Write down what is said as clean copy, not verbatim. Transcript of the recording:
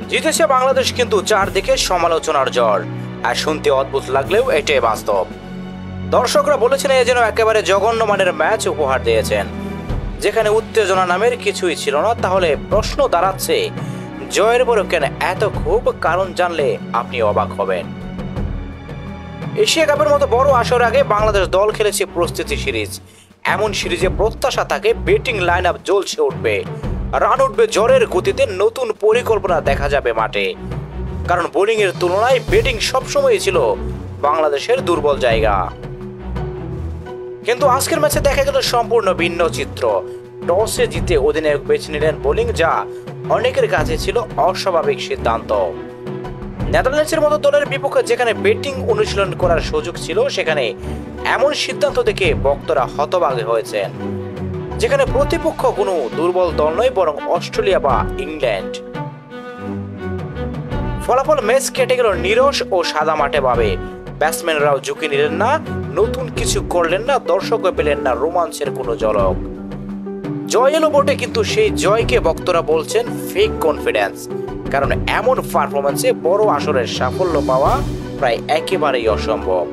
জিতেছে বাংলাদেশ, কিন্তু চারদিকে সমালোচনার ঝড়। আর শুনতে অদ্ভুত লাগলেও এটাই বাস্তব। দর্শকরা বলেছেন এ যেন একেবারে জঘন্য মানের ম্যাচ উপহার দিয়েছেন, যেখানে উত্তেজনা নামের কিছুই ছিল না। তাহলে প্রশ্ন দাঁড়াচ্ছে, জয়ের পরে কেন এত ক্ষোভ? কারণ জানলে আপনি অবাক হবেন। এশিয়া কাপের মতো বড় আসর আগে বাংলাদেশ দল খেলেছে প্রস্তুতি সিরিজ। এমন সিরিজে প্রত্যাশা থাকে ব্যাটিং লাইন আপ জ্বলছে উঠবে, রান উঠবে জ্বরের গতিতে, নতুন পরিকল্পনা দেখা যাবে মাঠে। কারণ বোলিং এর তুলনায় ব্যাটিং সবসময় ছিল বাংলাদেশের দুর্বল জায়গা। কিন্তু আজকের ম্যাচে দেখা গেল সম্পূর্ণ ভিন্ন চিত্র। টসে জিতে অধিনায়ক বেছে নিলেন বোলিং, যা অনেকের কাছে ছিল অস্বাভাবিক সিদ্ধান্ত। নেদারল্যান্ডসের মতো দলের বিপক্ষে যেখানে ব্যাটিং অনুশীলন করার সুযোগ ছিল, সেখানে এমন সিদ্ধান্ত দেখে ভক্তরা হতবাক হয়েছেন, যেখানে প্রতিপক্ষ কোনো দুর্বল দল নয়, বরং অস্ট্রেলিয়া বা ইংল্যান্ড। ফলাফল ম্যাচ কেটে গেল নিরস ও সাদা মাঠে ভাবে। ব্যাটসম্যানরাও ঝুঁকি নিলেন না, নতুন কিছু করলেন না, দর্শকও পেলেন না রোমাঞ্চের কোনো ঝলক। জয় এলো বটে, কিন্তু সেই জয়কে ভক্তরা বলছেন ফেক কনফিডেন্স। কারণ এমন পারফরম্যান্সে বড় আসরের সাফল্য পাওয়া প্রায় একেবারেই অসম্ভব।